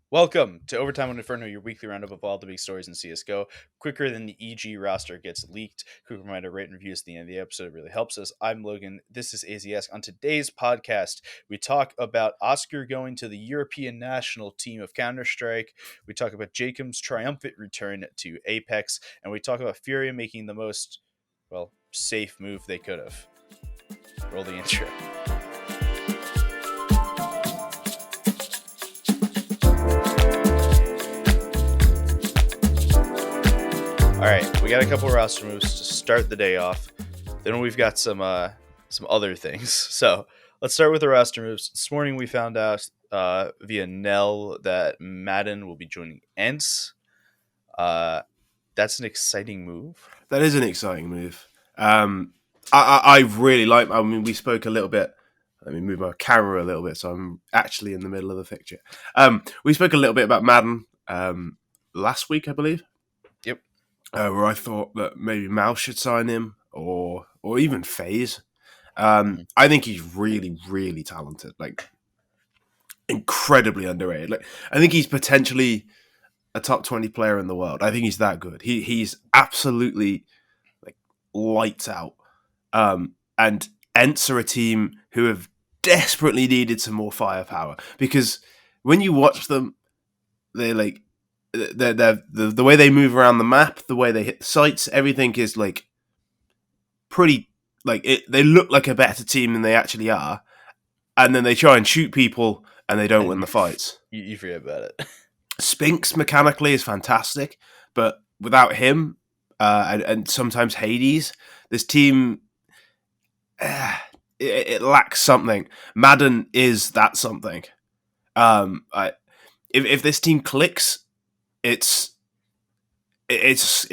Welcome to Overtime on Inferno, your weekly roundup of all the big stories in CSGO. Quicker than the EG roster gets leaked. Quick reminder, rate and reviews at the end of the episode. It really helps us. I'm Logan. This is Aizyesque. On today's podcast, we talk about Oskar going to the European national team of Counter-Strike. We talk about Jacob's triumphant return to Apeks. And we talk about Furia making the most, safe move they could have. Roll the intro. All right, we got a couple of roster moves to start the day off. Then we've got some other things. So let's start with the roster moves. This morning we found out via Nell that Madden will be joining ENCE. That's an exciting move. That is an exciting move. I really like. I mean, we spoke a little bit. Let me move my camera a little bit, so I'm actually in the middle of the picture. We spoke a little bit about Madden last week, I believe. Yep. Where I thought that maybe Mouse should sign him, or even FaZe. I think he's really, really talented. Like, incredibly underrated. Like, I think he's potentially a top 20 player in the world. I think he's that good. He's absolutely like lights out. And ENCE are a team who have desperately needed some more firepower, because when you watch them, they're like the way they move around the map, the way they hit the sights, everything is like pretty like it. They look like a better team than they actually are, and then they try and shoot people and they don't win the fights. You forget about it. Spinks mechanically is fantastic, but without him and sometimes Hades, this team it lacks something. Madden is that something. If this team clicks, it's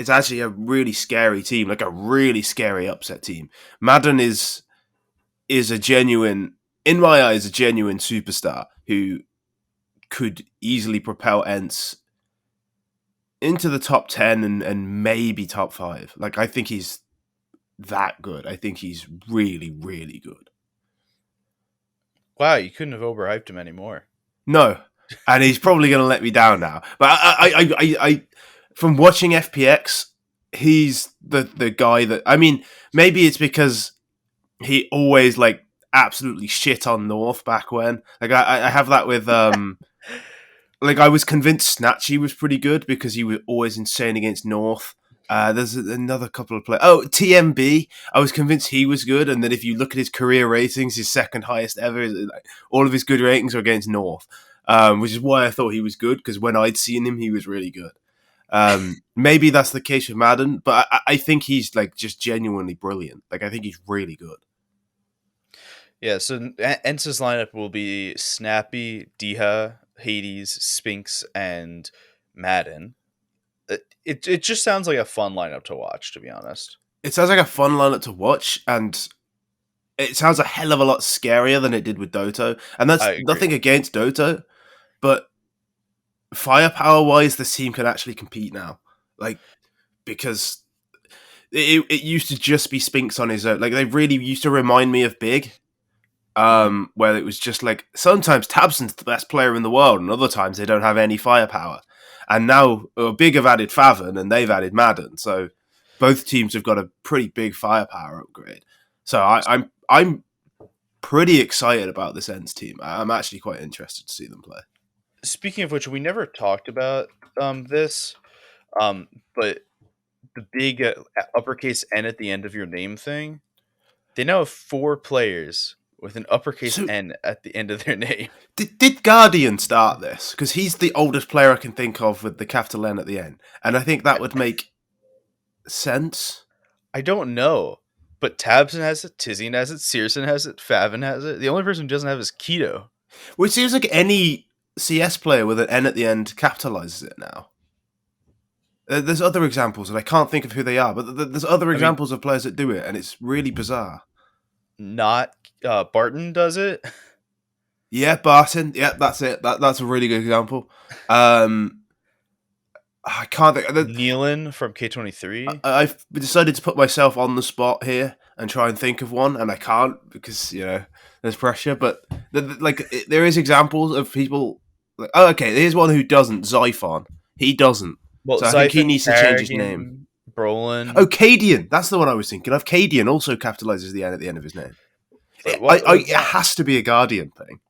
actually a really scary team, like a really scary upset team. Madden is a genuine, in my eyes, a genuine superstar who could easily propel ENCE into the top 10 and maybe top 5. Like, I think he's that good. I think he's really, really good. Wow, you couldn't have overhyped him anymore. No, and he's probably going to let me down now. But I from watching FPX, he's the guy that, I mean, maybe it's because he always like absolutely shit on North back when. Like I have that with like I was convinced Snatchy was pretty good because he was always insane against North. There's another couple of players. Oh, TMB. I was convinced he was good, and then if you look at his career ratings, his second highest ever, like, all of his good ratings are against North, which is why I thought he was good, because when I'd seen him, he was really good. Maybe that's the case with Madden, but I think he's like just genuinely brilliant. Like, I think he's really good. Yeah, so ENCE's lineup will be Snappy, Diha, Hades, Spinks, and Madden. It just sounds like a fun lineup to watch, to be honest. It sounds like a fun lineup to watch, and it sounds a hell of a lot scarier than it did with Doto. And that's nothing against Doto, but firepower-wise, this team can actually compete now. Like, because it used to just be Spinks on his own. Like, they really used to remind me of Big, where it was just like, sometimes Tabson's the best player in the world, and other times they don't have any firepower. And now Big have added Favon and they've added Madden, so both teams have got a pretty big firepower upgrade. So I'm pretty excited about this ENCE team. I'm actually quite interested to see them play. Speaking of which, we never talked about this, but the big uppercase N at the end of your name thing, they now have 4 players with an uppercase N at the end of their name. Did Guardian start this? Because he's the oldest player I can think of with the capital N at the end. And I think that would make sense. I don't know. But Tabson has it, Tizian has it, Searson has it, Favon has it. The only person who doesn't have is Keto. Which seems like any CS player with an N at the end capitalizes it now. There's other examples, and I can't think of who they are, but there's other examples of players that do it, and it's really bizarre. Not Barton does it. Yeah, Barton. Yeah, that's it. That's a really good example. I can't think. Nealon from K23. I've decided to put myself on the spot here and try and think of one, and I can't because there's pressure. But there is examples of people Like, oh, okay, here's one who doesn't. Xiphon. He doesn't. Well, So I think he Xiphon, needs to change his name. Karrigan, Oh, Brolin. Cadian. That's the one I was thinking of. Cadian also capitalizes the N at the end of his name. But what? It has to be a Guardian thing.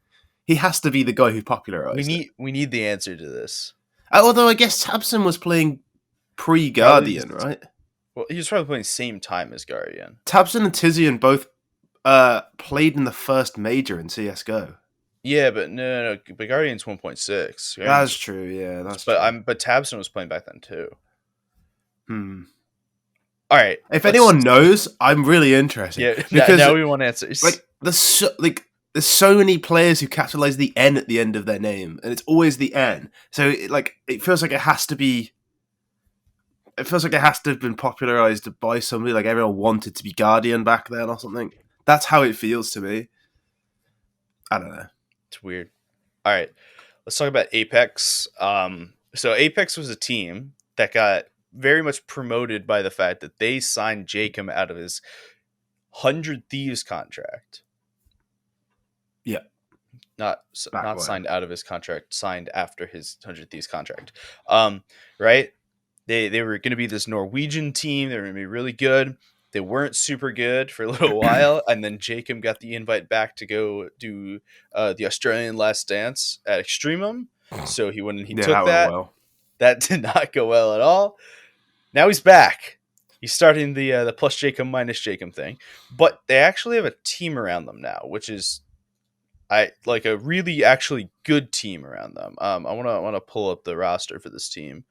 He has to be the guy who popularized it. We need the answer to this. Although I guess Tabson was playing pre-Guardian, right? Well, he was probably playing same time as Guardian. Tabson and Tizian both played in the first major in CS:GO. Yeah, but no. But Guardian's 1.6. That's true. Yeah, that's true. But Tabson was playing back then too. All right. If anyone knows, I'm really interested. Yeah, because now we want answers. Like there's so many players who capitalize the N at the end of their name, and it's always the N. So it feels like it has to be. It feels like it has to have been popularized by somebody. Like everyone wanted to be Guardian back then or something. That's how it feels to me. I don't know. It's weird. All right, let's talk about Apeks. So Apeks was a team that got very much promoted by the fact that they signed Jacob out of his 100 Thieves contract. Yeah. Not signed out of his contract, signed after his 100 Thieves contract. Right? They were going to be this Norwegian team. They were going to be really good. They weren't super good for a little while, and then Jacob got the invite back to go do the Australian Last Dance at Extremum. So he went and he took that. Well. That did not go well at all. Now he's back. He's starting the plus Jacob minus Jacob thing, but they actually have a team around them now, which is a really actually good team around them. I want to pull up the roster for this team.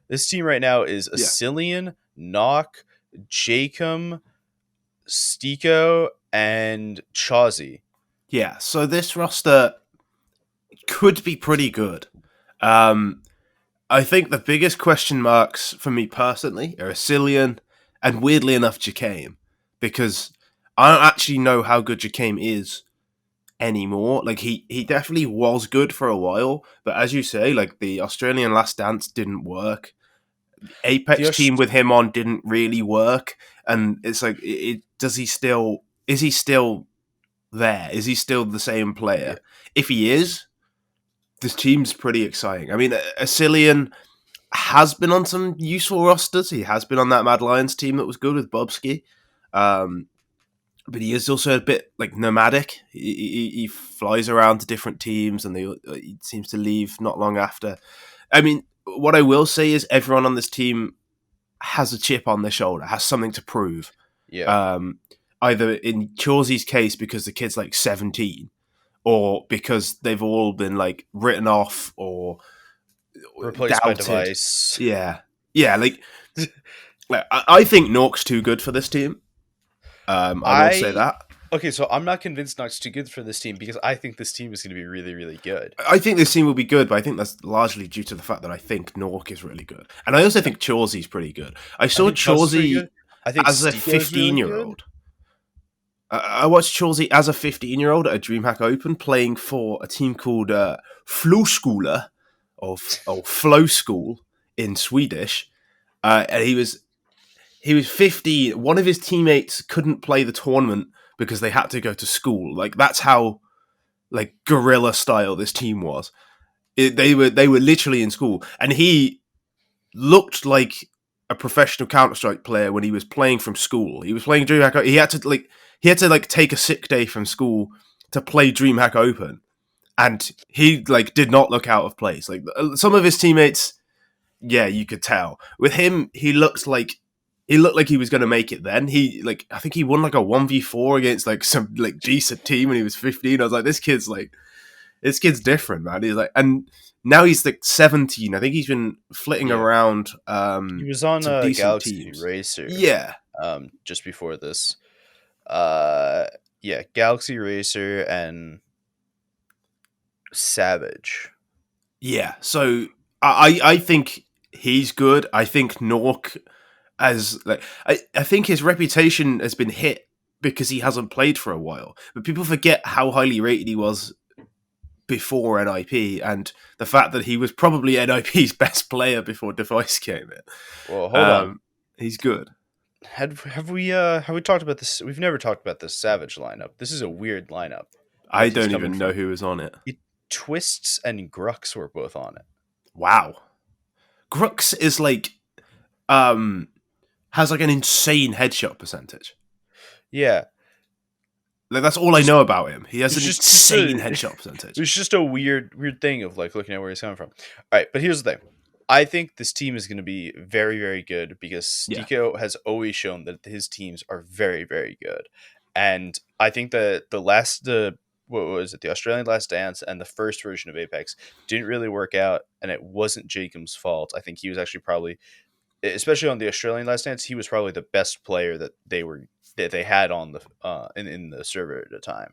This team right now is Asilian, Nock, Jacob, Styko, and Chauzy. Yeah, so this roster could be pretty good. I think the biggest question marks for me personally are Asilian and, weirdly enough, Jakeim, because I don't actually know how good Jakeim is anymore. Like he definitely was good for a while, but as you say, like the Australian Last Dance didn't work. Apeks team with him on didn't really work, and it's like, is he still there? Is he still the same player? Yeah. If he is, this team's pretty exciting. I mean, Asilian has been on some useful rosters. He has been on that Mad Lions team that was good with Bobski. But he is also a bit like nomadic. He flies around to different teams, and he seems to leave not long after. I mean, what I will say is everyone on this team has a chip on their shoulder, has something to prove. Yeah. Either in Chauzy's case because the kid's like 17, or because they've all been like written off or replaced by device. Yeah. Like I think Nork's too good for this team. I will say that. Okay, so I'm not convinced Nork's too good for this team because I think this team is going to be really, really good. I think this team will be good, but I think that's largely due to the fact that I think Nork is really good. And I also think Chauzy's pretty good. I saw Chauzy as a 15-year-old. I watched Chauzy as a 15-year-old at a DreamHack Open playing for a team called Floskola, or Flow School in Swedish. And he was 15. One of his teammates couldn't play the tournament because they had to go to school. Like, that's how like guerrilla style this team was. They were literally in school, and he looked like a professional Counter-Strike player when he was playing from school. He was playing DreamHack. He had to take a sick day from school to play DreamHack Open, and he did not look out of place. Like some of his teammates, yeah, you could tell. With him, he looked like he was going to make it. Then I think he won a 1v4 against some decent team when he was 15. I was like, this kid's different, man. He's and now he's 17. I think he's been flitting around. He was on Galaxy teams. Racer. Yeah. Just before this. Galaxy Racer and Savage. Yeah, so I think he's good. I think Nork I think his reputation has been hit because he hasn't played for a while. But people forget how highly rated he was before NIP, and the fact that he was probably NIP's best player before Device came in. Well, hold on. He's good. Have we talked about this? We've never talked about this Savage lineup. This is a weird lineup. I don't even know who was on it. Twists and Grux were both on it. Wow. Grux is like has like an insane headshot percentage. Yeah, Like that's all I just know about him. He has it's an just insane a headshot percentage. it's just a weird thing of like looking at where he's coming from. All right, but here's the thing. I think this team is going to be very, very good because Yeah. Styko has always shown that his teams are very, very good. And I think that the what was it, the Australian Last Dance and the first version of Apeks didn't really work out, and it wasn't Jacob's fault. I think he was actually probably, especially on the Australian Last Dance, he was probably the best player that they had on the in the server at the time.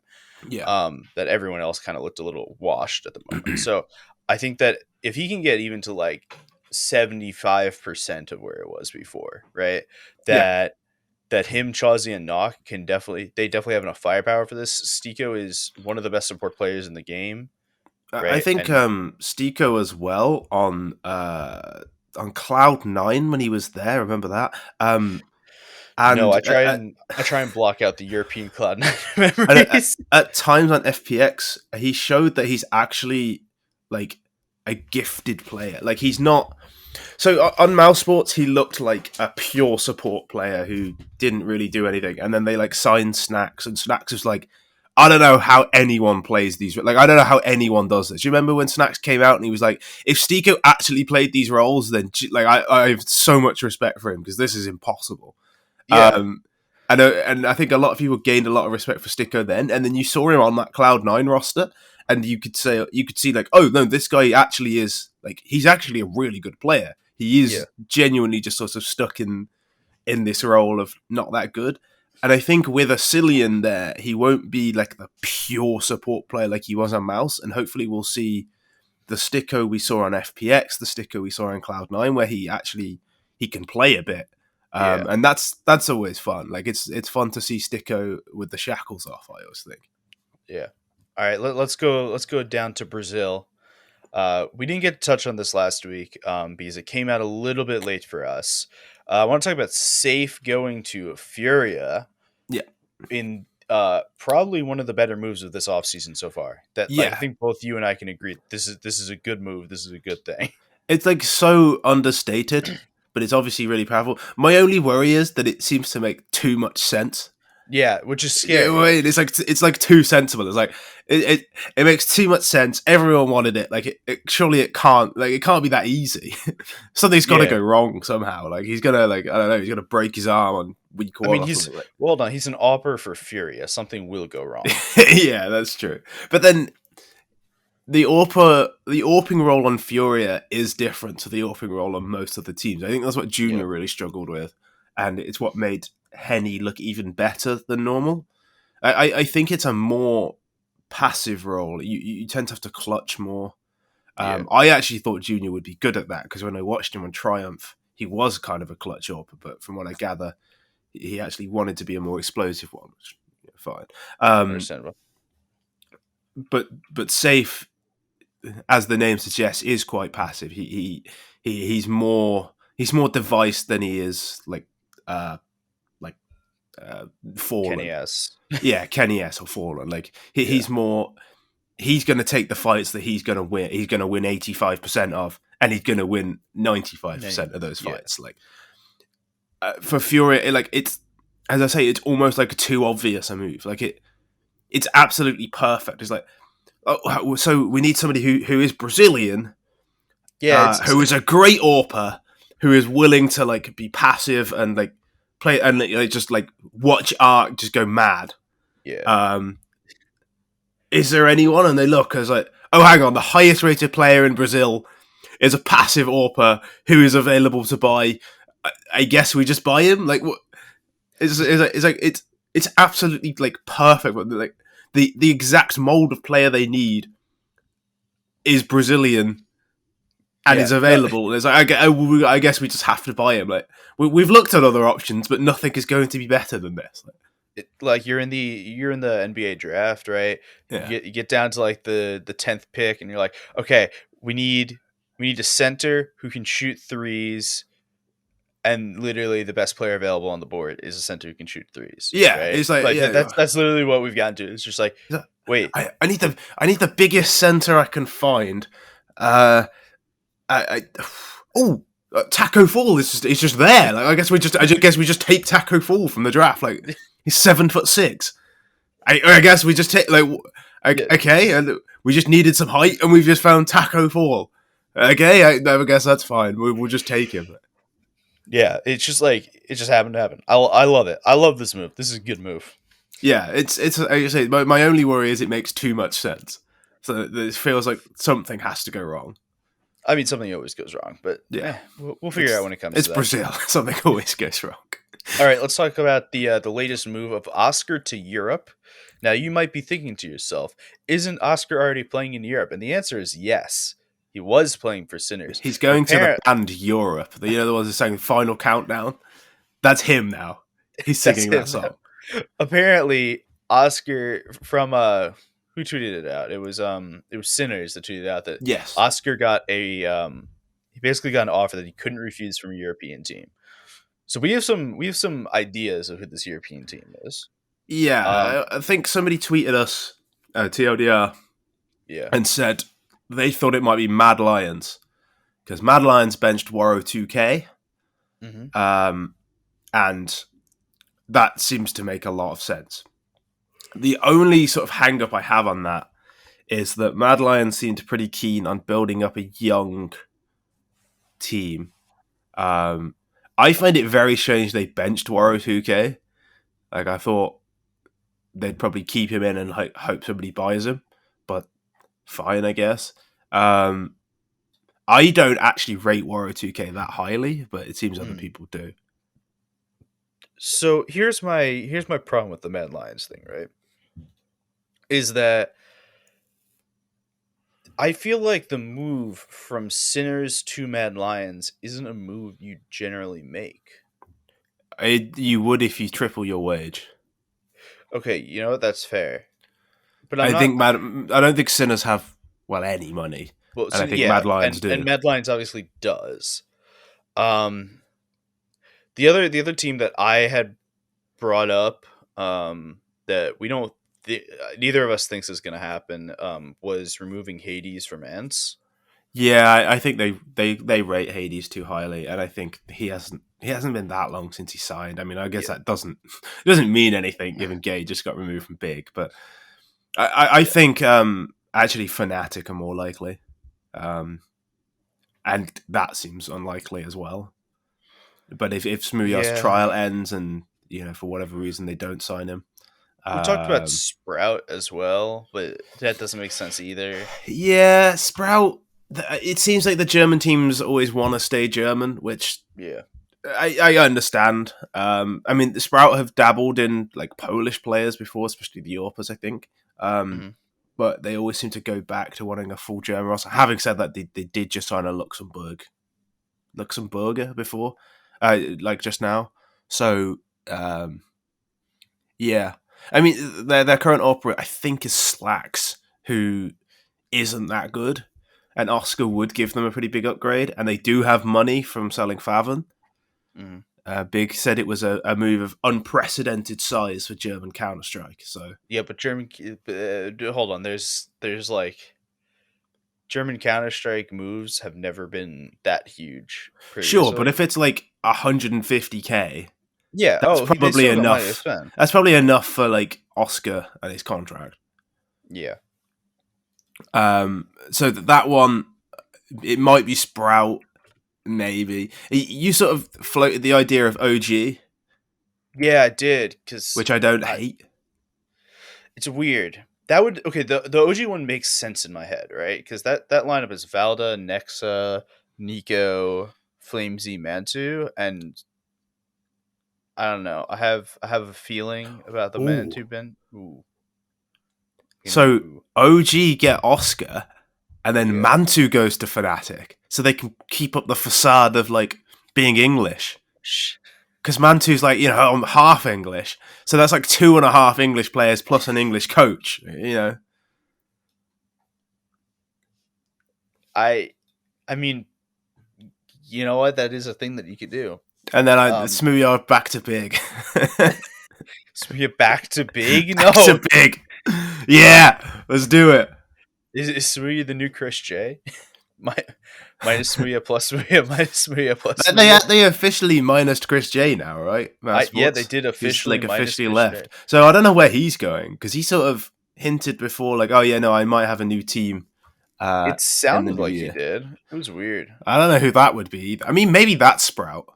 Yeah. That everyone else kind of looked a little washed at the moment. So I think that if he can get even to like 75% of where it was before, right? Yeah. That him, Chauzy, and Nock they definitely have enough firepower for this. Styko is one of the best support players in the game, I right? think And Styko as well on Cloud9 when he was there. Remember that? no, And I try and block out the European Cloud Nine and at, memories. at times on FPX, he showed that he's actually like a gifted player. Like he's not. So on Mouse Sports, he looked like a pure support player who didn't really do anything. And then they like signed Snacks, and Snacks was like, I don't know how anyone plays these. Like I don't know how anyone does this. Do you remember when Snacks came out and he was like, if Styko actually played these roles, then like I have so much respect for him because this is impossible. Yeah, Um, and I think a lot of people gained a lot of respect for Styko then, and then you saw him on that Cloud9 roster, and you could see like, oh no, this guy actually is like he's actually a really good player. He yeah, is genuinely just sort of stuck in this role of not that good. And I think with a Cillian there, he won't be like the pure support player like he was on Mouse, and hopefully we'll see the Styko we saw on FPX, the Styko we saw on Cloud9, where he can play a bit. yeah, And that's always fun. Like it's fun to see Styko with the shackles off, I always think. yeah. All right, let's go down to Brazil. We didn't get to touch on this last week because it came out a little bit late for us. I want to talk about Safe going to Furia Yeah. in probably one of the better moves of this offseason so far. That like I Yeah. think both you and I can agree this is a good move. This is a good thing. It's like so understated, but it's obviously really powerful. My only worry is that it seems to make too much sense. Yeah, which is Yeah, scary. wait, it's like too sensible. It's like it makes too much sense. Everyone wanted it. Like surely it can't be that easy. Something's got to Yeah. go wrong somehow. Like he's gonna like I don't know. He's gonna break his arm on week I one mean, or something. Like well done. He's an opera for Furia. Something will go wrong. yeah, that's true. But then the AWPing role on Furia is different to the AWPing role on most of the teams. I think that's what Yeah. Junior really struggled with, and it's what made Henny look even better than normal. I think it's a more passive role. You tend to have to clutch more. Yeah. I actually thought Junior would be good at that because when I watched him on Triumph, he was kind of a clutch AWPer, but from what I gather, he actually wanted to be a more explosive one, which fine. Understandable. But Safe, as the name suggests, is quite passive. He's more device than he is like Kenny Fallen. S. Yeah, Kenny S or Fallen. Like Yeah. he's more. He's going to take the fights that he's going to win. He's going to win 85% of, and he's going to win 95% of those Yeah. fights. Like for Fury, it's as I say, it's almost like too obvious a move. Like it's absolutely perfect. It's like, oh, so we need somebody who is Brazilian, Yeah. who is a great AWPer, who is willing to like be passive and like play and like, just like watch Arc just go mad. Yeah. Is there anyone? And they look as like, oh, hang on, the highest rated player in Brazil is a passive AWPer who is available to buy. I guess we just buy him. Like what? It's absolutely like perfect. Like the exact mold of player they need is Brazilian and Yeah. is No, available. And it's like I guess we just have to buy him. Like we've looked at other options, but nothing is going to be better than this. like you're in the NBA draft, right? Yeah, You get down to like the 10th pick, and you're like, okay, we need a center who can shoot threes, and literally the best player available on the board is a center who can shoot threes, Yeah, right? it's like, Like yeah, that's literally what we've gotten to. It's just like, wait, I need the biggest center I can find. Uh, I oh. Taco Fall is just there. Like, I guess we just take Taco Fall from the draft. Like, he's 7'6". I guess we just take, like, yeah, okay, and we just needed some height, and we've just found Taco Fall. Okay, I guess that's fine. We'll just take him. yeah, it's just like it just happened to happen. I love it. I love this move. This is a good move. Yeah, it's like I say, my only worry is it makes too much sense. So it feels like something has to go wrong. I mean, something always goes wrong, but Yeah, we'll figure it out when it comes it's to that. Brazil. Something always goes wrong. All right, let's talk about the latest move of Oskar to Europe. Now, you might be thinking to yourself, isn't Oskar already playing in Europe? And the answer is yes. He was playing for Sinners. He's going to the band Europe. The ones who sang Final Countdown. That's him now. He's singing that song. Now. Apparently, Oskar from who tweeted it out? It was Sinners that tweeted out that yes, Oskar got he basically got an offer that he couldn't refuse from a European team. So we have some ideas of who this European team is. Yeah, I think somebody tweeted us TLDR, yeah, and said they thought it might be Mad Lions because Mad Lions benched Waro 2K, and that seems to make a lot of sense. The only sort of hang up I have on that is that Mad Lions seemed pretty keen on building up a young team. I find it very strange they benched Waro 2K. Like, I thought they'd probably keep him in and hope somebody buys him, but fine, I guess. I don't actually rate Waro 2K that highly, but it seems other people do. So here's my problem with the Mad Lions thing, right? Is that I feel like the move from Sinners to Mad Lions isn't a move you generally make. You would if you triple your wage. Okay, you know what? That's fair. But I don't think Sinners have any money. Well, and I think Mad Lions do. And Mad Lions obviously does. The other team that I had brought up that we don't neither of us thinks is going to happen was removing Hades from Ants. Yeah, I think they rate Hades too highly, and I think he hasn't been that long since he signed. I mean, I guess that doesn't mean anything given Gay just got removed from Big, but I think actually Fnatic are more likely, and that seems unlikely as well. But if Smooth's trial ends and for whatever reason they don't sign him. We talked about Sprout as well, but that doesn't make sense either. Yeah, Sprout. It seems like the German teams always want to stay German, which I understand. I mean, the Sprout have dabbled in like Polish players before, especially the Orpas, I think. But they always seem to go back to wanting a full German roster. Having said that, they did just sign a Luxembourger before, like just now. So yeah. I mean, their current operator, I think, is Slacks, who isn't that good. And Oskar would give them a pretty big upgrade. And they do have money from selling Faven. Big said it was a move of unprecedented size for German Counter-Strike. So yeah, but hold on. There's like German Counter-Strike moves have never been that huge. Previously. Sure, but if it's like 150k... Yeah, that's probably enough. That's probably enough for like Oskar and his contract. Yeah. So that one, it might be Sprout, maybe. You sort of floated the idea of OG. Yeah, I did, which I don't hate. It's weird. That would the OG one makes sense in my head, right? Because that lineup is Valda, Nexa, Nico, Flamesy, Mantu, and I don't know. I have a feeling about the Mantu Ben. Ooh. So OG get Oskar, and then Mantu goes to Fnatic, so they can keep up the facade of like being English. Because Mantu's like I'm half English, so that's like 2.5 English players plus an English coach. I mean, you know what? That is a thing that you could do. And then I Um, Smoothie back to big. Smoothie back to big. Back No, to big. Yeah, let's do it. is Smoothie the new ChrisJ? Minus Smoothie plus Smoothie minus Smoothie plus Smoothie. They officially minus ChrisJ now, right? Yeah, they did He's officially minus officially ChrisJ. left. So I don't know where he's going because he sort of hinted before, like, oh yeah, no, I might have a new team. It In the sounded new like he year. did. It was weird. I don't know who that would be either. I mean, maybe that's Sprout.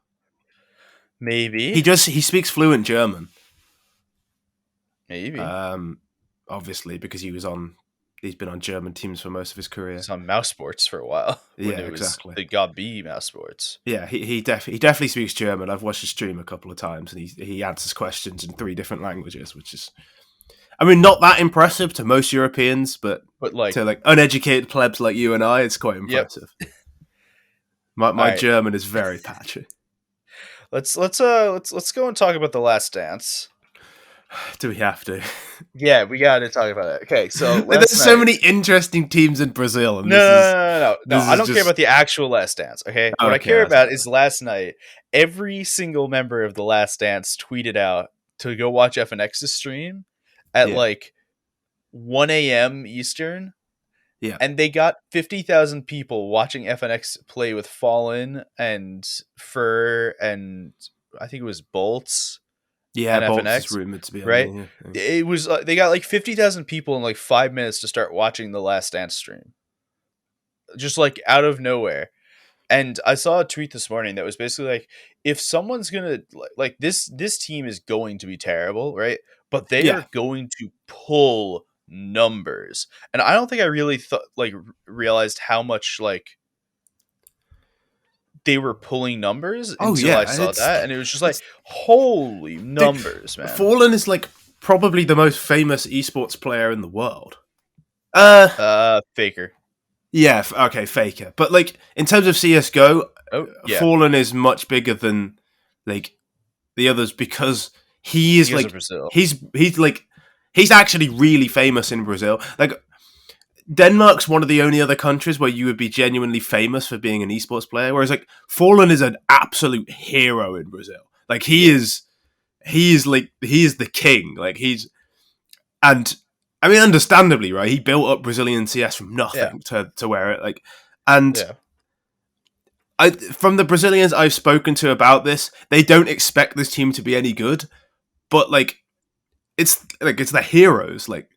Maybe. He speaks fluent German. Maybe. Obviously because he's been on German teams for most of his career. He's on Mouse Sports for a while. Yeah, exactly. The God B Mouse Sports. Yeah, he definitely speaks German. I've watched his stream a couple of times, and he answers questions in 3 different languages, which is, I mean, not that impressive to most Europeans, but like to like uneducated plebs like you and I, it's quite impressive. Yep. My right. German is very patchy. Let's go and talk about The Last Dance. Do we have to? Yeah, we got to talk about it. Okay, so there's so many interesting teams in Brazil. And no, I don't care about the actual Last Dance. Okay, what I care about is last night. Every single member of The Last Dance tweeted out to go watch FNX's stream at like 1 a.m. Eastern. Yeah, and they got 50,000 people watching FNX play with Fallen and Fur and I think it was Bolts. Yeah, and Bolts FNX, is rumored to be right. On, yeah. It was they got like 50,000 people in like 5 minutes to start watching the Last Dance stream, just like out of nowhere. And I saw a tweet this morning that was basically like, if someone's gonna like this team is going to be terrible, right? But they are going to pull numbers, and I don't think I really realized how much like they were pulling numbers until I saw that, and it was just like, holy numbers, man. Fallen is like probably the most famous esports player in the world. Faker. Yeah, okay, Faker. But like in terms of CS:GO, Fallen is much bigger than like the others because he is like Brazil. He's actually really famous in Brazil. Like Denmark's one of the only other countries where you would be genuinely famous for being an esports player, whereas like Fallen is an absolute hero in Brazil. Like he is the king. Like and I mean, understandably, right? He built up Brazilian CS from nothing to where it like, and from the Brazilians I've spoken to about this, they don't expect this team to be any good, but like, it's the heroes. Like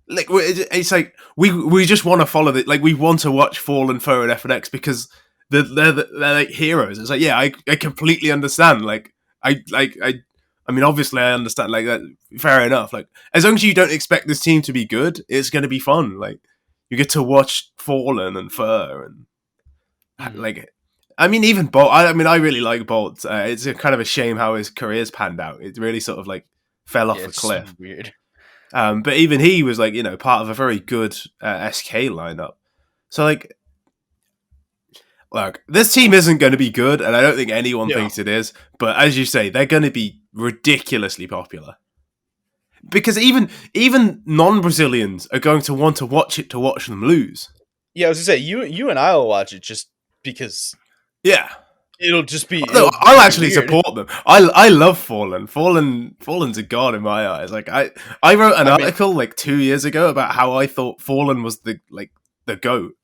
it's like we just want to follow it. Like we want to watch Fallen, Foe, and FNX because they're like heroes. It's like I completely understand. Like I mean, obviously, I understand. Like that, fair enough. Like as long as you don't expect this team to be good, it's going to be fun. Like you get to watch Fallen and Fur and like. I mean, even Bolt. I mean, I really like Bolt. It's a kind of a shame how his career's panned out. It really sort of like fell off a cliff. So weird. But even he was like, part of a very good SK lineup. So like, look, this team isn't going to be good, and I don't think anyone thinks it is. But as you say, they're going to be ridiculously popular because even non-Brazilians are going to want to watch it to watch them lose. Yeah, I was gonna say you and I will watch it just because. Yeah. It'll just be. I'll actually support them. I love Fallen. Fallen's a god in my eyes. Like I wrote an article like 2 years ago about how I thought Fallen was the GOAT,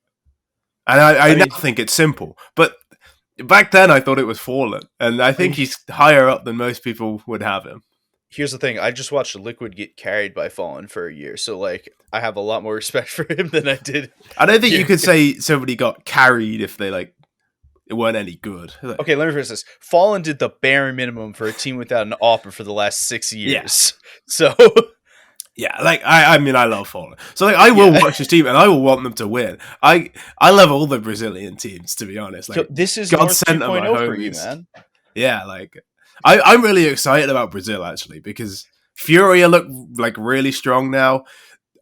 and I now think it's simple. But back then I thought it was Fallen, and I think he's higher up than most people would have him. Here's the thing: I just watched Liquid get carried by Fallen for a year, so like I have a lot more respect for him than I did. I don't think you could say somebody got carried if they like. It weren't any good. Okay, let me finish this. Fallen did the bare minimum for a team without an AWP for the last 6 years. Yeah. So, yeah, like I mean, I love Fallen. So like, I will watch this team and I will want them to win. I love all the Brazilian teams, to be honest. Like, this is God sent 2.0 for you, man. Yeah, like I'm really excited about Brazil actually because Furia look like really strong now.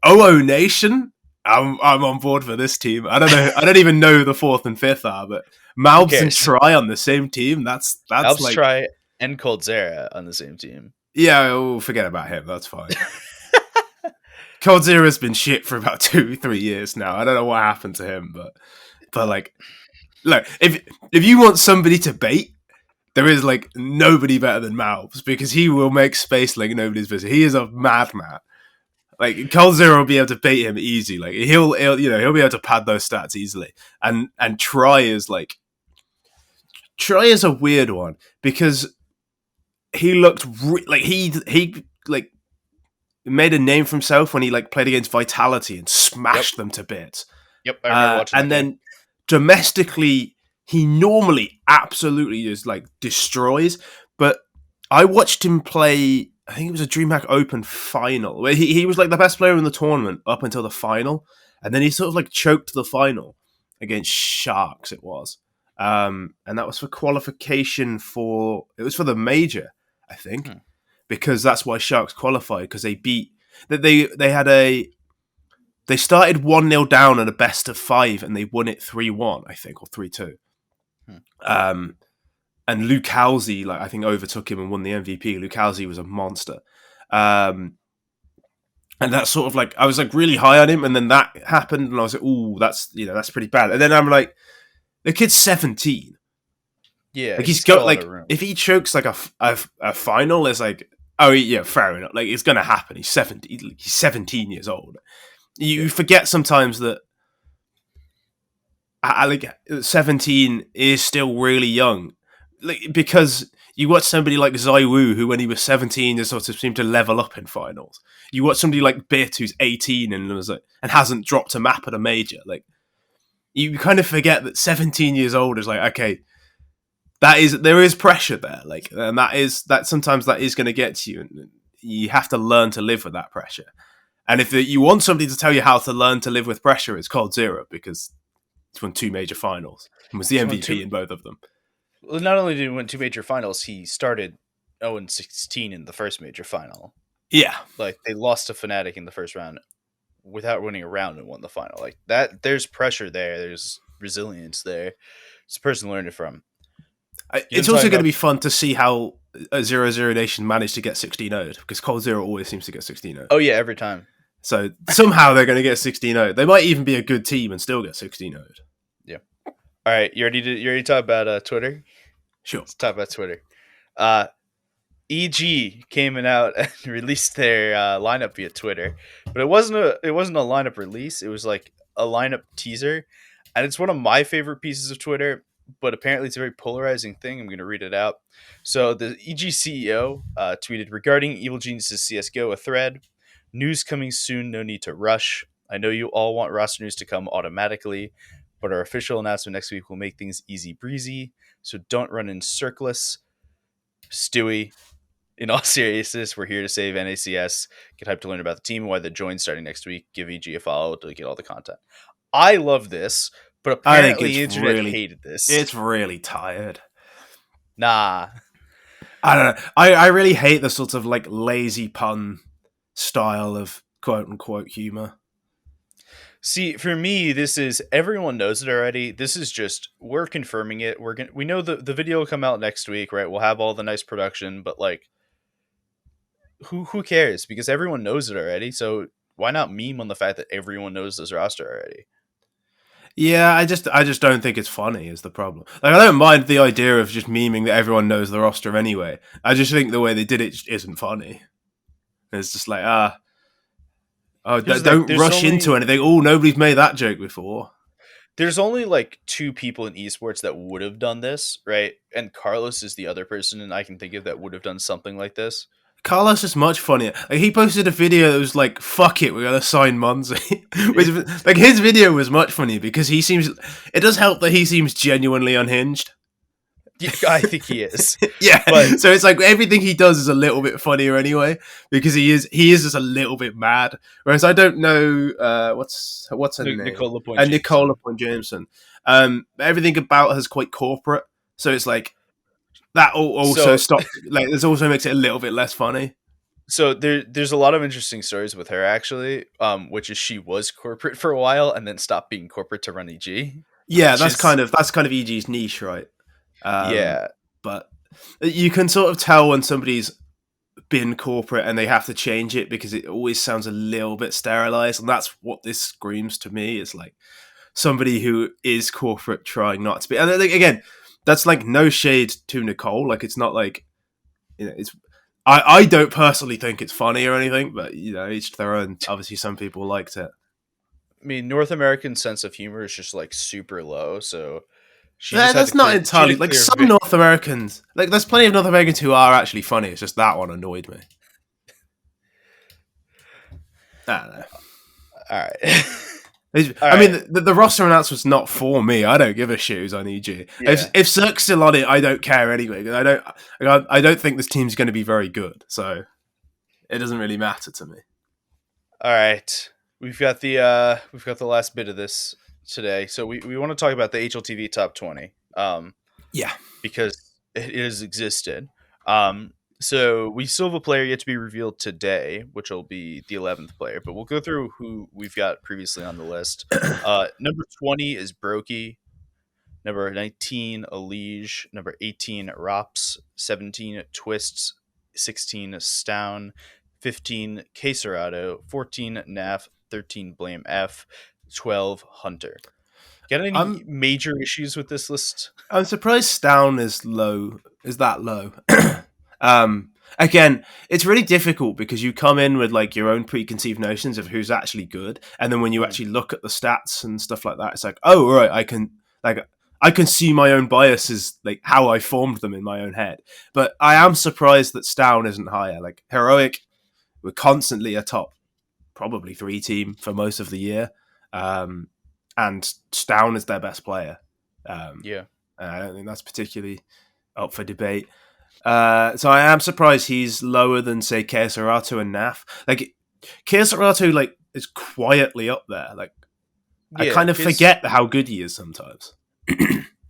OO Nation, I'm on board for this team. I don't even know who the 4th and 5th are, but. Malbs and Try on the same team. That's Malbs, like Try and Coldzera on the same team. Yeah, we'll forget about him. That's fine. Coldzera's been shit for about 2-3 years now. I don't know what happened to him, but like, look, if you want somebody to bait, there is like nobody better than Malbs because he will make space like nobody's business. He is a madman. Like Cold Zero will be able to beat him easy. Like he'll be able to pad those stats easily. And Try is a weird one because he looked like he like made a name for himself when he like played against Vitality and smashed them to bits. Yep, I remember watching and then domestically, he normally absolutely just like destroys. But I watched him play. I think it was a DreamHack Open final where he was like the best player in the tournament up until the final, and then he sort of like choked the final against Sharks. It was, and that was for qualification for the major, I think, because that's why Sharks qualified because they beat that they started 1-0 down at a best of 5 and they won it 3-1, I think, or 3-2. And Luke Halsey, like I think, overtook him and won the MVP. Luke Halsey was a monster. And that's sort of like, I was like really high on him, and then that happened, and I was like, ooh, that's pretty bad. And then I'm like, the kid's 17. Yeah, like he's got like, if he chokes like a final, it's like, oh yeah, fair enough. Like it's gonna happen. He's 17 years old. You forget sometimes that like 17 is still really young. Like, because you watch somebody like Zaiwu, who when he was 17 just sort of seemed to level up in finals. You watch somebody like Bit, who's 18 and was like, and hasn't dropped a map at a major. Like, you kind of forget that 17 years old is like, okay, there is pressure there. Like, and that sometimes that is going to get to you, and you have to learn to live with that pressure. And if you want somebody to tell you how to learn to live with pressure, it's Cold Zero, because he's won 2 major finals and was the MVP in both of them. Well, not only did he win 2 major finals, he started 0-16 in the first major final. Yeah. Like, they lost to Fnatic in the first round without winning a round and won the final. Like, that, there's pressure there. There's resilience there. It's a person to learn it from. It's also going to be fun to see how a 0-0 Nation managed to get 16-0'd, because Cold Zero always seems to get 16-0'd. Oh, yeah, every time. So somehow they're going to get 16-0'd. They might even be a good team and still get 16-0'd. Yeah. All right, you ready to talk about Twitter? Sure. Let's talk about Twitter. EG came out and released their lineup via Twitter, but it wasn't a lineup release. It was like a lineup teaser, and it's one of my favorite pieces of Twitter. But apparently, it's a very polarizing thing. I'm going to read it out. So the EG CEO tweeted regarding Evil Genius's CS:GO, a thread: "News coming soon. No need to rush. I know you all want roster news to come automatically, but our official announcement next week will make things easy breezy. So don't run in circless. Stewie, in all seriousness, we're here to save NACS. Get hyped to learn about the team and why the join's starting next week. Give EG a follow to get all the content." I love this, but apparently the internet hated this. It's really tired. Nah. I don't know. I really hate the sort of like lazy pun style of quote unquote humor. See, for me, this is, everyone knows it already. This is just, we're confirming it. We know the video will come out next week, right? We'll have all the nice production, but like, who cares? Because everyone knows it already. So why not meme on the fact that everyone knows this roster already? Yeah, I just don't think it's funny is the problem. Like, I don't mind the idea of just memeing that everyone knows the roster anyway. I just think the way they did it isn't funny. It's just like, don't rush into anything. Oh, nobody's made that joke before. There's only like 2 people in esports that would have done this, right? And Carlos is the other person, and I can think of that would have done something like this. Carlos is much funnier. Like, he posted a video that was like, "Fuck it, we're gonna sign Monzi." Which, like, his video was much funnier because it does help that he seems genuinely unhinged. Yeah, I think he is. Yeah, but so it's like everything he does is a little bit funnier anyway, because he is just a little bit mad. Whereas I don't know what's her name, Nicole Point Jameson. Everything about her is quite corporate, so it's like that also stops. Like, this also makes it a little bit less funny. So there's a lot of interesting stories with her actually, which is she was corporate for a while and then stopped being corporate to run EG. Yeah, that's kind of EG's niche, right? Yeah, but you can sort of tell when somebody's been corporate and they have to change it because it always sounds a little bit sterilized, and that's what this screams to me. It's like somebody who is corporate trying not to be. And then, again, that's like no shade to Nicole. Like it's not like it's. I don't personally think it's funny or anything, but each to their own. Obviously, some people liked it. I mean, North American sense of humor is just like super low, so she just had to That's not clear. She had entirely to like clear. some North Americans. Like there's plenty of North Americans who are actually funny. It's just that one annoyed me. I don't know. All right. All I right. mean, the roster announcement's not for me. I don't give a shit who's on EG. Yeah. If Cirque's still on it, I don't care anyway. Because I don't think this team's going to be very good. So it doesn't really matter to me. All right. We've got the last bit of this today. So we want to talk about the HLTV top 20. Yeah. Because it has existed. So we still have a player yet to be revealed today, which will be the 11th player, but we'll go through who we've got previously on the list. Number 20 is Brokey. Number 19, Elige. Number 18, Rops. 17, Twists. 16, Stown. 15, Queserado. 14, Naf. 13, Blame F. 12, Hunter. Got any major issues with this list? I'm surprised Stown is low. Is that low? Again, it's really difficult because you come in with like your own preconceived notions of who's actually good, and then when you actually look at the stats and stuff like that, it's like, oh right, I can see my own biases, like how I formed them in my own head. But I am surprised that Stown isn't higher. Like Heroic, we're constantly a top, probably 3 team for most of the year, and Stown is their best player. Yeah. I don't think that's particularly up for debate. So I am surprised he's lower than, say, Queserado and Naf. Like, Queserado, like, is quietly up there. Like, I kind of forget how good he is sometimes.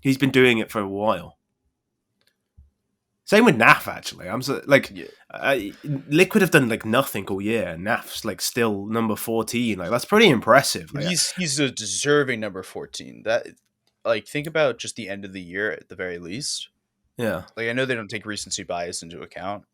He's been doing it for a while. Same with Naf, actually. Liquid have done like nothing all year, and Naf's like still number 14. Like, that's pretty impressive. Like, he's a deserving number 14. That, like, think about just the end of the year at the very least. Yeah. Like, I know they don't take recency bias into account,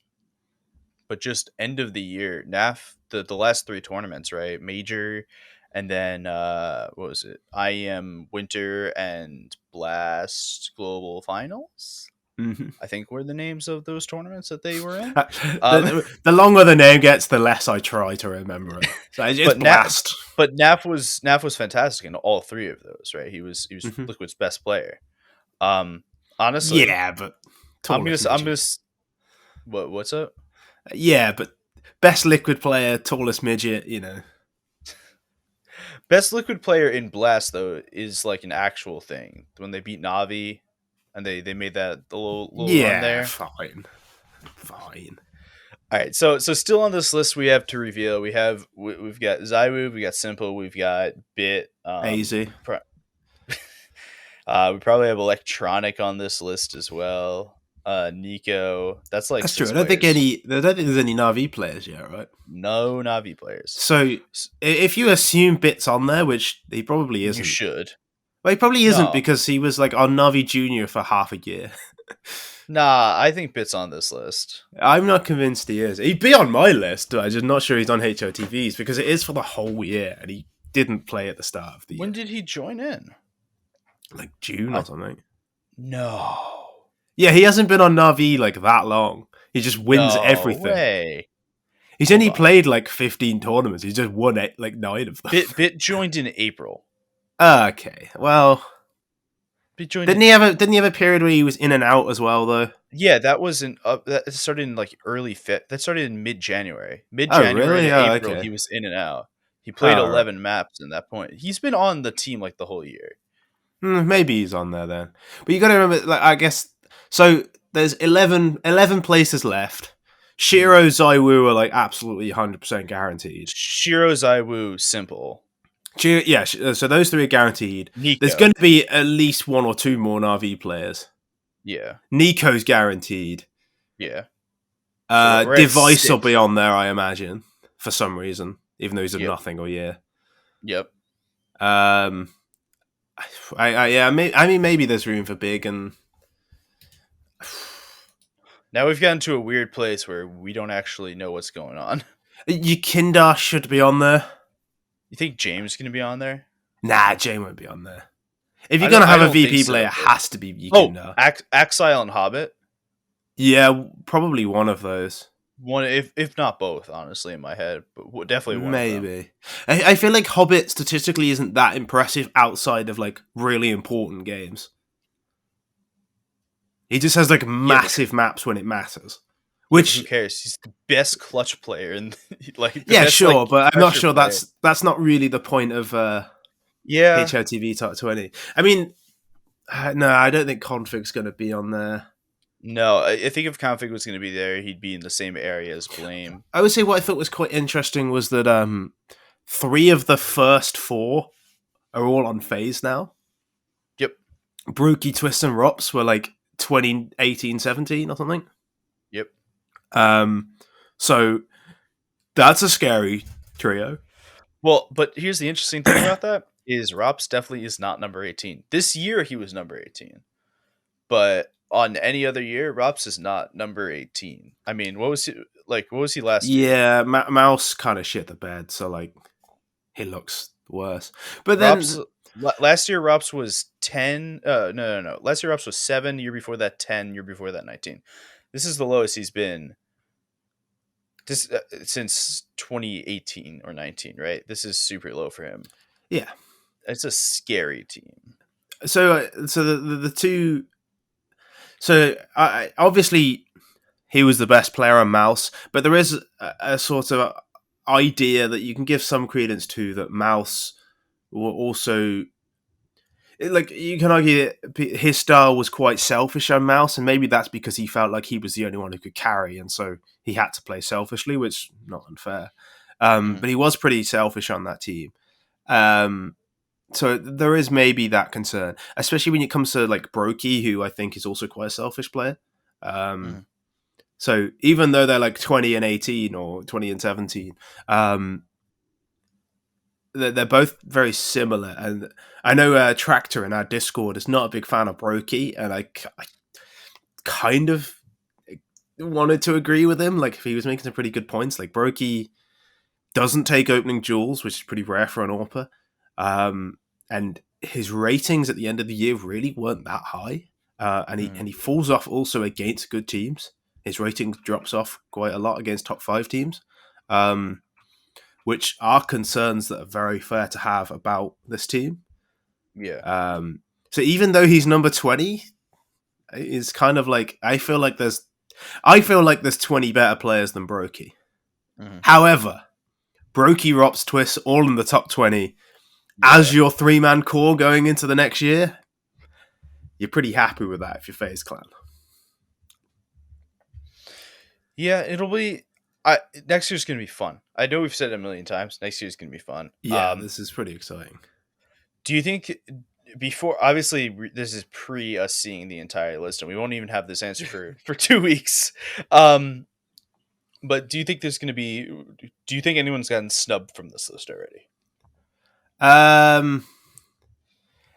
but just end of the year, Naf, the last 3 tournaments, right? Major, and then what was it? IEM Winter and Blast Global Finals. Mm-hmm. I think were the names of those tournaments that they were in. The longer the name gets, the less I try to remember it. So it's Blast. But Naf was fantastic in all 3 of those, right? He was mm-hmm. Liquid's best player. Honestly, yeah, but I'm gonna. What's up? Yeah, but best Liquid player, tallest midget, Best Liquid player in Blast though is like an actual thing. When they beat Navi, and they made that the little run there. Fine. All right, so still on this list we have to reveal. We've got Zywu, we got Simple, we've got Bit, Easy. We probably have Electronic on this list as well. Nico, that's true. I don't think there's any Navi players yet, right? No Navi players. So if you assume Bit's on there, which he probably isn't, you should. Well, he probably isn't because he was like on Navi Junior for half a year. Nah, I think Bit's on this list. I'm not convinced he is. He'd be on my list, but I'm just not sure he's on HLTV's because it is for the whole year, and he didn't play at the start of the year. When did he join in? Like June or something. No. Yeah, he hasn't been on Navi like that long. He just wins everything. Way. He's only played like 15 tournaments. He's just won like 9 of them. Bit joined in April. Okay, well, didn't he have a period where he was in and out as well though? Yeah, that wasn't that started in like early that started in mid-January. Mid-January to April, he was in and out. He played 11 maps in that point. He's been on the team like the whole year. Maybe he's on there then. But you got to remember, like, I guess, so there's 11 places left. Shiro, Zywu are like absolutely 100% guaranteed. Shiro, Zywu, Simple. Yeah, so those 3 are guaranteed. Nico. There's going to be at least 1 or 2 more Navi players. Yeah. Nico's guaranteed. Yeah. Device will be on there, I imagine, for some reason, even though he's done nothing all year. Yep. Maybe there's room for Big and. Now we've gotten to a weird place where we don't actually know what's going on. Yukindar should be on there. You think James is going to be on there? Nah, James won't be on there. If you're gonna I have a don't think VP so. player, it has to be Oh, Yukina. Exile and Hobbit. Yeah, probably one of those. One, if not both, honestly, in my head, but definitely one of them. Maybe. I feel like Hobbit statistically isn't that impressive outside of like really important games. He just has like massive maps when it matters. Which who cares? He's the best clutch player and like the yeah, best, sure, like, but I'm not sure player. that's not really the point of Yeah. HLTV Top 20. I mean, no, I don't think Config's going to be on there. No, I think if Config was going to be there, he'd be in the same area as Blame. I would say what I thought was quite interesting was that 3 of the first 4 are all on phase now. Yep. Brookie, Twist, and Rops were like 2018, 17 or something. Yep. So that's a scary trio. Well, but here's the interesting thing about that is Rops definitely is not number 18. This year he was number 18. But on any other year, Rops is not number 18. I mean, what was he last year? Yeah, Mouse kind of shit the bed, so like he looks worse. But then Rops, last year Rops was 10. No. Last year Rops was 7. Year before that 10. Year before that 19. This is the lowest he's been since 2018 or 19. Right? This is super low for him. Yeah, it's a scary team. So the two. So obviously he was the best player on Mouse, but there is a sort of idea that you can give some credence to that Mouse will also, like, you can argue that his style was quite selfish on Mouse, and maybe that's because he felt like he was the only one who could carry, and so he had to play selfishly, which is not unfair. But he was pretty selfish on that team. So there is maybe that concern, especially when it comes to like Brokey, who I think is also quite a selfish player. So even though they're like 20 and 18 or 20 and 17, they're both very similar. And I know Tractor in our Discord is not a big fan of Brokey, and I kind of wanted to agree with him. Like, if he was making some pretty good points, like Brokey doesn't take opening duels, which is pretty rare for an AWPer. And his ratings at the end of the year really weren't that high. And he falls off also against good teams. His rating drops off quite a lot against top 5 teams, which are concerns that are very fair to have about this team. Yeah. So even though he's number 20, it's kind of like, I feel like there's 20 better players than Brokey. However, Brokey, Rops, Twist, all in the top 20. Yeah. As your 3-man core going into the next year, you're pretty happy with that if you're FaZe Clan. Yeah, it'll be... next year's going to be fun. I know we've said it a million times. Next year's going to be fun. Yeah, this is pretty exciting. Do you think... Before... Obviously, this is pre us seeing the entire list, and we won't even have this answer for 2 weeks. But do you think there's going to be... Do you think anyone's gotten snubbed from this list already?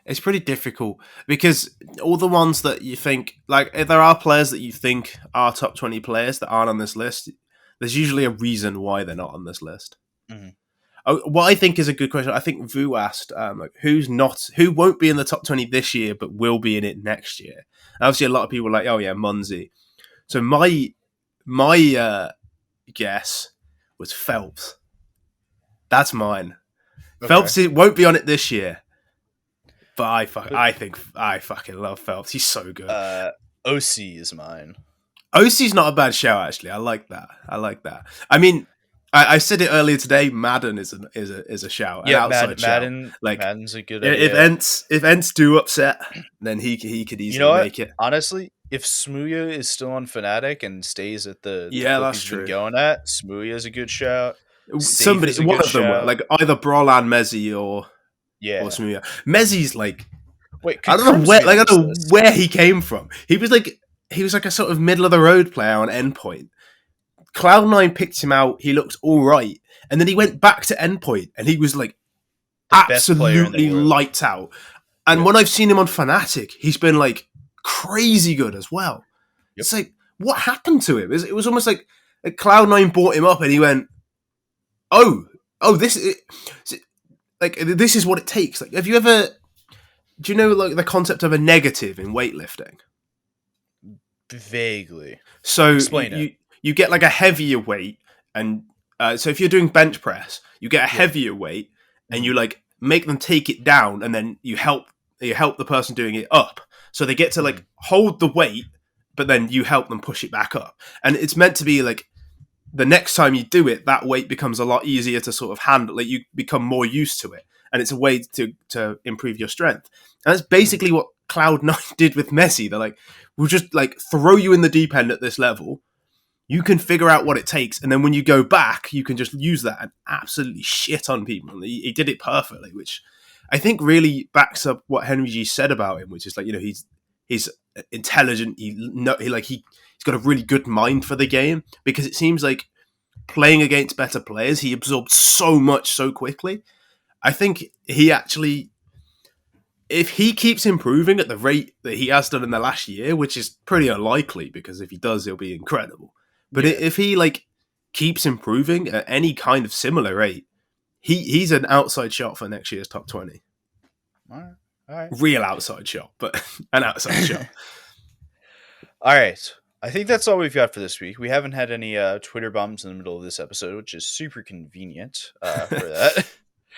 It's pretty difficult because all the ones that you think, like, if there are players that you think are top 20 players that aren't on this list, there's usually a reason why they're not on this list. What I think is a good question, I think Vu asked, who won't be in the top 20 this year but will be in it next year? And obviously, a lot of people are like, oh yeah, Munzi. So my guess was Phelps. That's mine. Okay. Phelps won't be on it this year, but I fucking love Phelps. He's so good. OC is mine. OC's not a bad shout, actually. I like that. I mean, I said it earlier today. Madden is a shout. Yeah, an outside Madden. Shout. Like, Madden's a good idea. If Ents do upset, then he could easily make it. Honestly, if Smooya is still on Fnatic and stays at the that's he's true. Been going at, Smooya is a good shout. Somebody, one of them, like either Brolan, Mezzy, or Smooya. Mezzy's like, wait, I don't know where he came from. He was like a sort of middle of the road player on Endpoint. Cloud9 picked him out. He looked all right, and then he went back to Endpoint, and he was like absolutely lights out. And when I've seen him on Fnatic, he's been like crazy good as well. Yep. It's like, what happened to him? It was almost like Cloud9 bought him up, and he went, this is what it takes. Like, have you ever do you know like the concept of a negative in weightlifting? Vaguely. So Explain it. you get like a heavier weight, and so if you're doing bench press, you get a heavier weight, and you like make them take it down, and then you help the person doing it up, so they get to like hold the weight, but then you help them push it back up, and it's meant to be like the next time you do it, that weight becomes a lot easier to sort of handle. Like you become more used to it, and it's a way to improve your strength. And that's basically what Cloud9 did with Messi. They're like, we'll just like throw you in the deep end at this level. You can figure out what it takes, and then when you go back, you can just use that and absolutely shit on people. And he did it perfectly, which I think really backs up what Henry G said about him, which is like, you know, he's intelligent. He's got a really good mind for the game, because it seems like playing against better players, he absorbed so much so quickly. I think he actually, if he keeps improving at the rate that he has done in the last year, which is pretty unlikely, because if he does, he'll be incredible. But if he like keeps improving at any kind of similar rate, he's an outside shot for next year's top 20. All right. Real outside shot, but an outside shot. All right. I think that's all we've got for this week. We haven't had any Twitter bombs in the middle of this episode, which is super convenient for that.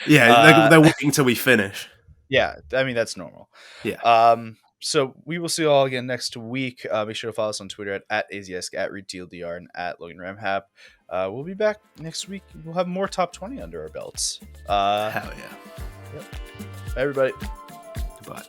Yeah, they're waiting until we finish. Yeah, I mean, that's normal. Yeah. So we will see you all again next week. Make sure to follow us on Twitter at AZSK, at ReadTLDR, and at Logan Ramhap. We'll be back next week. We'll have more top 20 under our belts. Hell yeah. Yep. Bye, everybody. Goodbye.